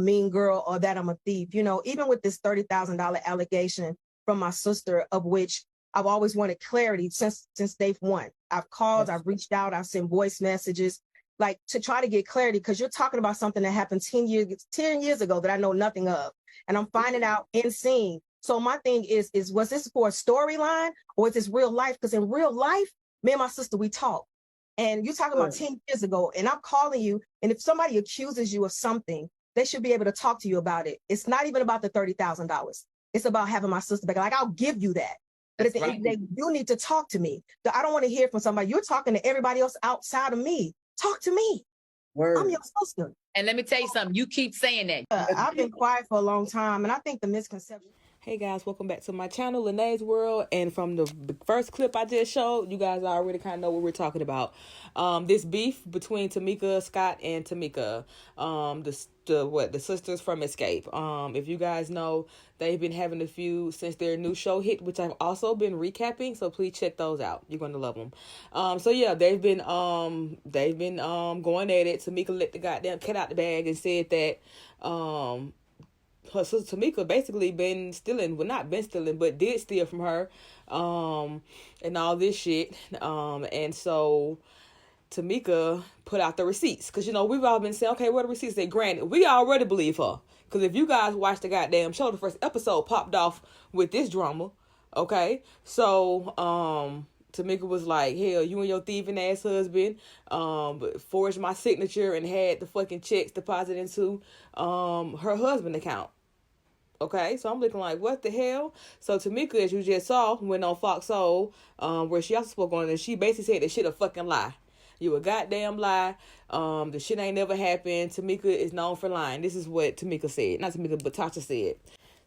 mean girl or that I'm a thief. You know, even with this $30,000 allegation from my sister, of which I've always wanted clarity since day one. I've called, I've reached out, I've sent voice messages, like to try to get clarity, because you're talking about something that happened 10 years ago that I know nothing of. And I'm finding out in seeing. So my thing is was this for a storyline or is this real life? Because in real life, me and my sister, we talk. And you're talking about 10 years ago, and I'm calling you. And if somebody accuses you of something, they should be able to talk to you about it. It's not even about the $30,000. It's about having my sister back. Like, I'll give you that. But at the end of the day, you need to talk to me. I don't want to hear from somebody. You're talking to everybody else outside of me. Talk to me. Word. I'm your sister. And let me tell you something. You keep saying that. I've been quiet for a long time, and I think the misconception. Hey guys, welcome back to my channel, Lene's World. And from the first clip I just showed, you guys already kind of know what we're talking about. This beef between Tamika Scott and Tamika, the sisters from Escape. If you guys know, they've been having a feud since their new show hit, which I've also been recapping. So please check those out. You're gonna love them. So yeah, they've been going at it. Tamika let the goddamn cat out the bag and said that her sister Tamika basically been stealing, well, not been stealing, but did steal from her, and all this shit. And so Tamika put out the receipts, because, you know, we've all been saying, okay, what are the receipts? They granted, we already believe her, because if you guys watch the goddamn show, the first episode popped off with this drama, okay? So, Tamika was like, hell, you and your thieving ass husband forged my signature and had the fucking checks deposited into her husband's account. Okay, so I'm looking like, what the hell? So Tamika, as you just saw, went on Fox Soul, where she also spoke on it, and she basically said that shit a fucking lie. You a goddamn lie. The shit ain't never happened. Tamika is known for lying. This is what Tamika said. Not Tamika, but Tocha said.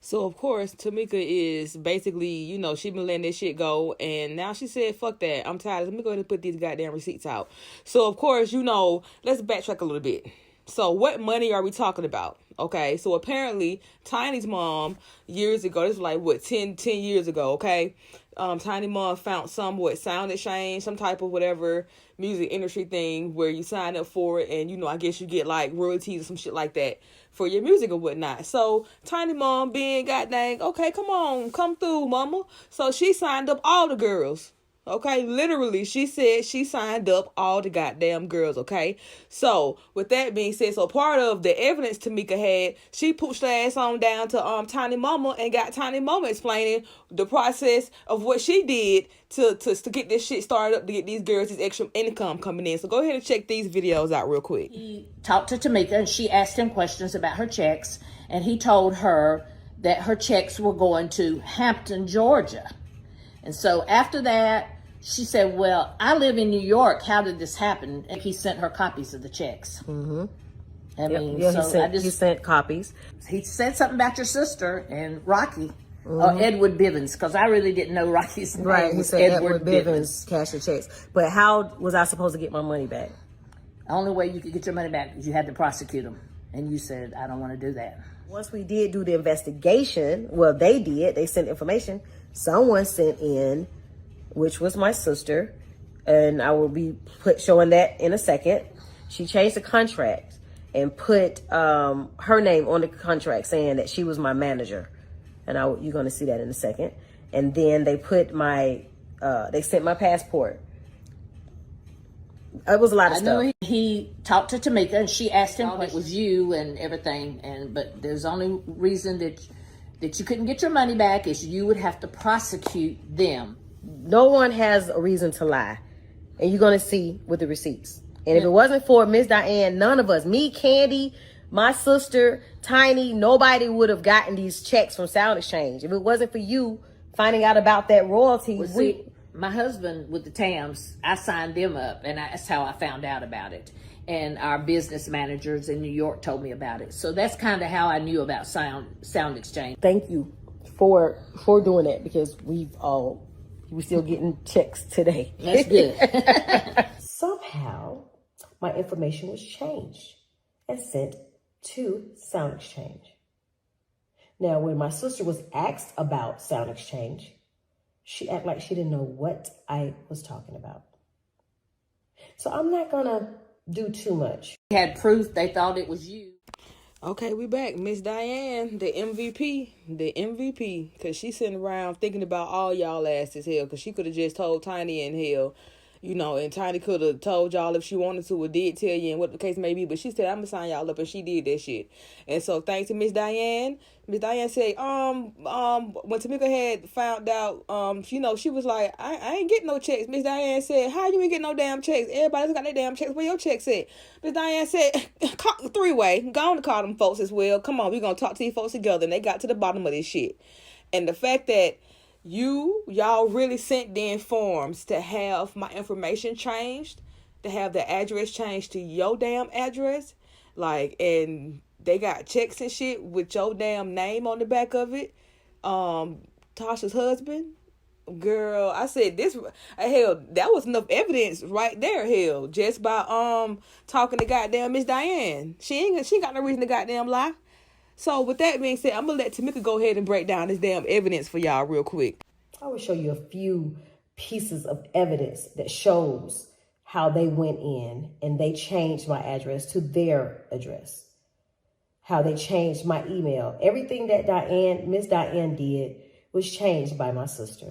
So, of course, Tamika is basically, you know, she been letting this shit go. And now she said, fuck that. I'm tired. Let me go ahead and put these goddamn receipts out. So, of course, you know, let's backtrack a little bit. So, what money are we talking about? Okay, so apparently, Tiny's mom, years ago, this was like, what, 10 years ago, okay? Tiny mom found some, Sound Exchange, some type of whatever music industry thing where you sign up for it and, you know, I guess you get like royalties or some shit like that for your music or whatnot. So Tiny mom being goddamn, okay, come through, mama. So she signed up all the girls. Okay, literally, she said she signed up all the goddamn girls, okay? So, with that being said, so part of the evidence Tamika had, she pushed her ass on down to Tiny Mama and got Tiny Mama explaining the process of what she did to get this shit started up, to get these girls this extra income coming in. So, go ahead and check these videos out real quick. He talked to Tamika and she asked him questions about her checks, and he told her that her checks were going to Hampton, Georgia. And so after that, she said, well, I live in New York. How did this happen? And he sent her copies of the checks. Mm-hmm. I mean, yeah, so he sent copies. He said something about your sister and Rocky, or Edward Bivens, because I really didn't know Rocky's name. Right, he said Edward Bivens cashed the checks. But how was I supposed to get my money back? The only way you could get your money back is you had to prosecute him. And you said, I don't want to do that. Once we did do the investigation, well, they sent information. Someone sent in, which was my sister, and I will be showing that in a second. She changed the contract and put her name on the contract, saying that she was my manager, and you're going to see that in a second. And then they put they sent my passport. It was a lot of stuff. I know he talked to Tamika, and she asked him if it was you and everything, but there's only reason that you couldn't get your money back is you would have to prosecute them. No one has a reason to lie, and you're going to see with the receipts. And if it wasn't for Miss Diane, none of us, me, Candy, my sister, Tiny, nobody would have gotten these checks from Sound Exchange. If it wasn't for you finding out about that royalty. My husband with the TAMs, I signed them up, and that's how I found out about it. And our business managers in New York told me about it. So that's kind of how I knew about Sound Exchange. Thank you for doing that, because we're still getting checks today. That's good. Somehow, my information was changed and sent to Sound Exchange. Now, when my sister was asked about Sound Exchange, she acted like she didn't know what I was talking about. So I'm not going to do too much. Had proof, they thought it was you. Okay, we back. Miss Diane, the MVP. Because she's sitting around thinking about all y'all asses hell. Because she could have just told Tiny and hell, you know, and Tiny could have told y'all if she wanted to or did tell you and what the case may be. But she said, I'm going to sign y'all up, and she did that shit. And so thanks to Miss Diane said, when Tamika had found out, you know, she was like, I ain't getting no checks. Miss Diane said, how you ain't getting no damn checks? Everybody's got their damn checks. Where your checks at? Miss Diane said, three-way, go on to call them folks as well. Come on, we gonna talk to these folks together. And they got to the bottom of this shit. And the fact that y'all really sent in forms to have my information changed, to have the address changed to your damn address, like, and they got checks and shit with your damn name on the back of it. Tasha's husband, girl, I said this. Hell, that was enough evidence right there. Hell, just by talking to goddamn Miss Diane, she ain't got no reason to goddamn lie. So with that being said, I'm gonna let Tamika go ahead and break down this damn evidence for y'all real quick. I will show you a few pieces of evidence that shows how they went in and they changed my address to their address. How they changed my email. Everything that Miss Diane did was changed by my sister,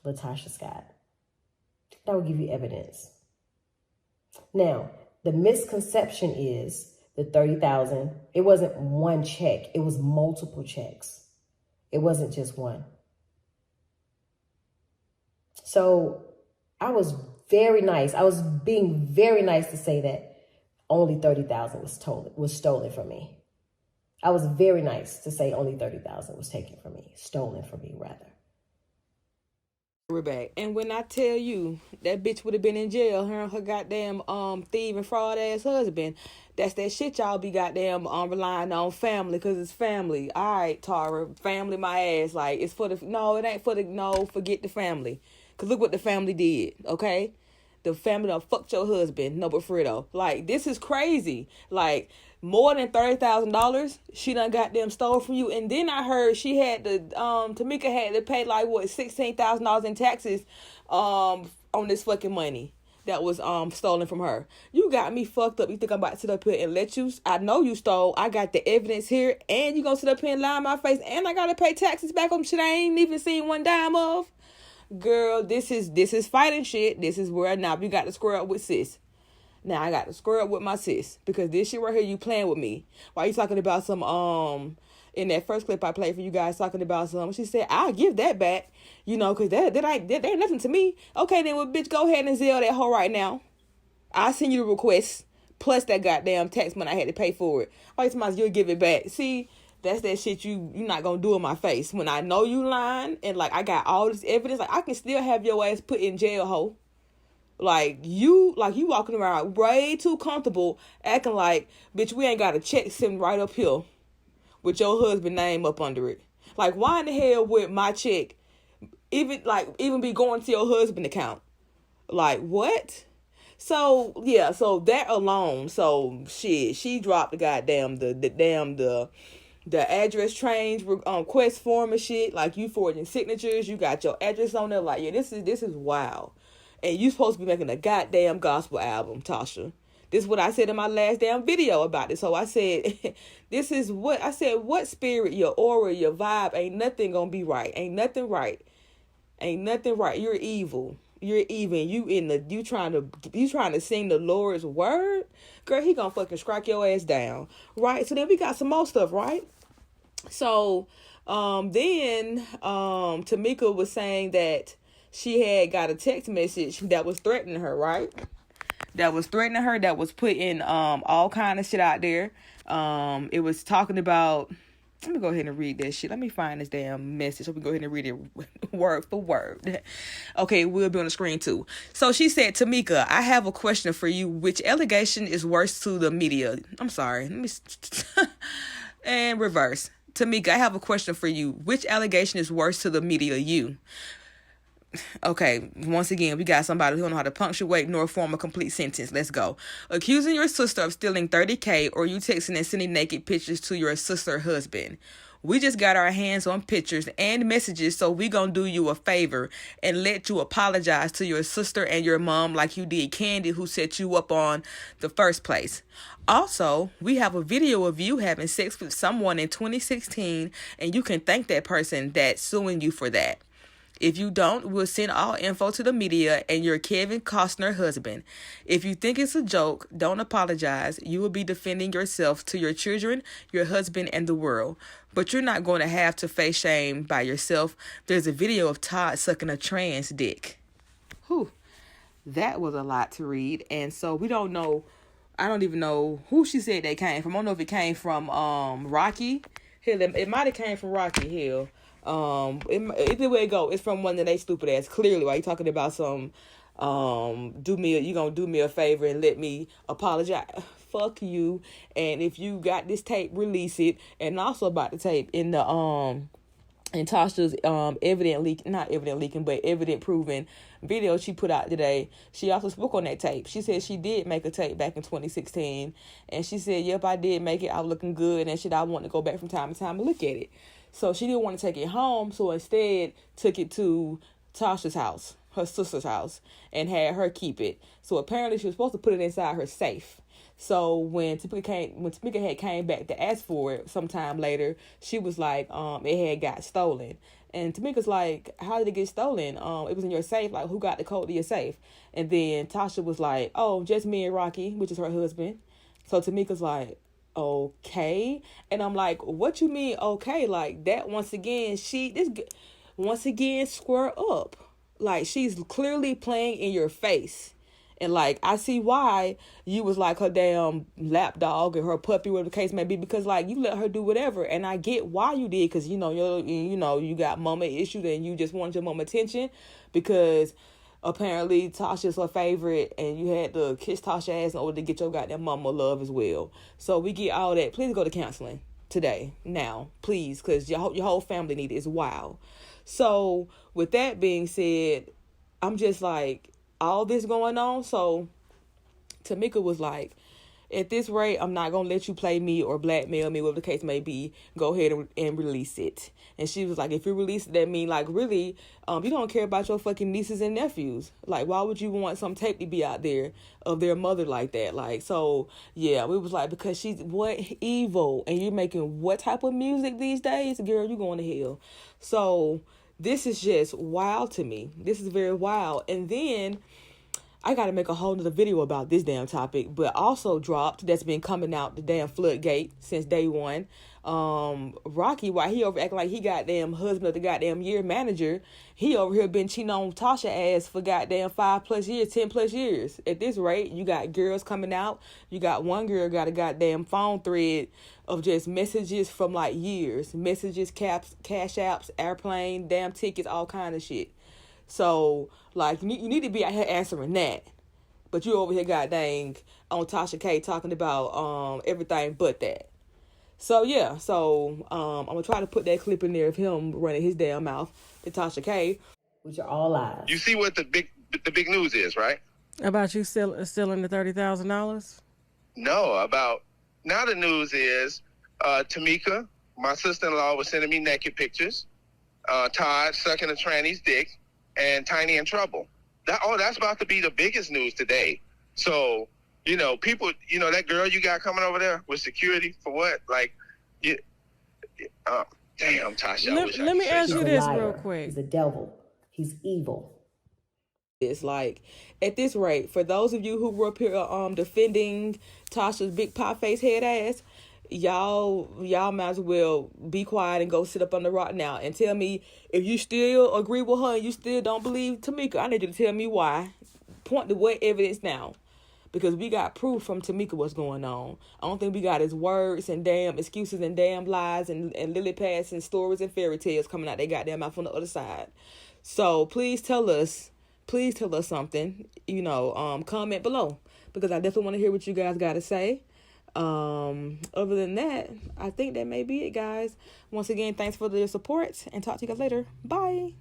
LaTosha Scott. That will give you evidence. Now, the misconception is the $30,000. It wasn't one check. It was multiple checks. It wasn't just one. So I was very nice. I was being very nice to say that only $30,000 was stolen from me. I was very nice to say only $30,000 was taken from me, stolen from me rather. We're back. And when I tell you that bitch would have been in jail, her and her goddamn thief and fraud ass husband, that's that shit y'all be goddamn relying on family, because it's family. All right, Tara, family my ass. Like, it's for the, no, it ain't for the, no, forget the family. Because look what the family did, okay? The family done fucked your husband, no but Fredo. Like, this is crazy. Like, more than $30,000 she done goddamn stole from you. And then I heard she had to, Tamika had to pay like, what, $16,000 in taxes on this fucking money that was stolen from her. You got me fucked up. You think I'm about to sit up here and let you, I know you stole. I got the evidence here, and you gonna sit up here and lie in my face, and I gotta pay taxes back on shit I ain't even seen one dime of? Girl, this is fighting shit. This is where now we got to square up with sis. Now I got to square up with my sis, because this shit right here, you playing with me. Why you talking about some in that first clip I played for you guys, talking about some, she said, I'll give that back, you know, because that ain't nothing to me. Okay, then, well, bitch, go ahead and Zelle that hoe right now. I'll send you the request plus that goddamn tax money I had to pay for it. Why you talking about you'll give it back? See, that's that shit you're not gonna do in my face. When I know you lying, and like I got all this evidence, like I can still have your ass put in jail, ho. Like you walking around way too comfortable, acting like, bitch, we ain't got a check sitting right up here with your husband name up under it. Like, why in the hell would my check even be going to your husband account? Like, what? So yeah, so that alone, so shit, she dropped the goddamn the address change request form and shit. Like, you forging signatures, you got your address on there. Like, yeah, this is wild. And you supposed to be making a goddamn gospel album, Tasha. This is what I said in my last damn video about this. So I said, what spirit, your aura, your vibe, ain't nothing gonna be right. Ain't nothing right. You're evil. You're evil. You trying to sing the Lord's word? Girl, he gonna fucking strike your ass down. Right? So then we got some more stuff, right? So then Tamika was saying that she had got a text message that was threatening her, right? That was putting all kind of shit out there. It was talking about, let me go ahead and read that shit. Let me find this damn message so we go ahead and read it word for word. Okay, we'll be on the screen too. So she said, Tamika, I have a question for you. Which allegation is worse to the media? I'm sorry. Let me and reverse. Tamika, I have a question for you. Which allegation is worse to the media? You. Okay, once again, we got somebody who don't know how to punctuate nor form a complete sentence. Let's go. Accusing your sister of stealing $30K, or you texting and sending naked pictures to your sister husband. We just got our hands on pictures and messages, so we gonna do you a favor and let you apologize to your sister and your mom like you did Candy, who set you up on the first place. Also, we have a video of you having sex with someone in 2016, and you can thank that person that's suing you for that. If you don't, we'll send all info to the media and your Kevin Costner husband. If you think it's a joke, don't apologize. You will be defending yourself to your children, your husband, and the world. But you're not going to have to face shame by yourself. There's a video of Todd sucking a trans dick. Whew. That was a lot to read. And so we don't know. I don't even know who she said they came from. I don't know if it came from Rocky. Hell, it might have came from Rocky. Hell. Either way it go, it's from one of they stupid ass. Clearly, why you talking about some you gonna do me a favor and let me apologize? Fuck you. And if you got this tape, release it. And also about the tape in the in Tasha's evident proven video she put out today. She also spoke on that tape. She said she did make a tape back in 2016, and she said, yep, I did make it. I was looking good and shit. I want to go back from time to time and look at it. So she didn't want to take it home, so instead took it to Tasha's house, her sister's house, and had her keep it. So apparently she was supposed to put it inside her safe. So when Tamika had came back to ask for it sometime later, she was like, it had got stolen. And Tamika's like, how did it get stolen? It was in your safe. Like, who got the code to your safe? And then Tasha was like, oh, just me and Rocky, which is her husband. So Tamika's like, okay. And I'm like, what you mean okay? Like that once again square up. Like she's clearly playing in your face. And like I see why you was like her damn lap dog or her puppy, whatever the case may be, because like you let her do whatever. And I get why you did, because you got mama issues and you just wanted your mama attention, because apparently Tasha's her favorite and you had to kiss Tasha ass in order to get your goddamn mama love as well. So we get all that. Please go to counseling today, now, please, because your whole family need it. It's wild. So with that being said, I'm just like, all this going on. So Tamika was like, at this rate, I'm not going to let you play me or blackmail me, whatever the case may be. Go ahead and release it. And she was like, if you release it, that mean like really, you don't care about your fucking nieces and nephews. Like, why would you want some tape to be out there of their mother like that? Like, so yeah, we was like, because she's what evil, and you're making what type of music these days? Girl, you going to hell. So this is just wild to me. This is very wild. And then I got to make a whole nother video about this damn topic, but also dropped, that's been coming out the damn floodgate since day one. Rocky, while he over acting like he goddamn husband of the goddamn year manager, he over here been cheating on Tasha ass for goddamn 5+ years, 10+ years. At this rate, you got girls coming out. You got one girl got a goddamn phone thread of just messages from like years, messages, cash apps, airplane, damn tickets, all kind of shit. So, like, you need to be out here answering that. But you over here, goddamn, on Tasha K talking about everything but that. So, yeah. So, I'm going to try to put that clip in there of him running his damn mouth to Tasha K. Which are all lies. You see what the big news is, right? About you stealing the $30,000? No, now the news is Tamika, my sister-in-law, was sending me naked pictures. Todd sucking a tranny's dick. And Tiny in trouble. That's about to be the biggest news today. So, people, that girl you got coming over there with security for what? Like, damn, Tasha. Let me ask you this liar. real quick. He's a devil. He's evil. It's like, at this rate, for those of you who were up here defending Tasha's big pie face head ass, y'all might as well be quiet and go sit up on the rock now and tell me if you still agree with her and you still don't believe Tamika. I need you to tell me why. Point to what evidence now, because we got proof from Tamika what's going on. I don't think we got his words and damn excuses and damn lies and lily pads and stories and fairy tales coming out they goddamn mouth on the other side. So please tell us something, comment below, because I definitely want to hear what you guys got to say. Other than that, I think that may be it, guys. Once again, thanks for the support, and talk to you guys later. Bye.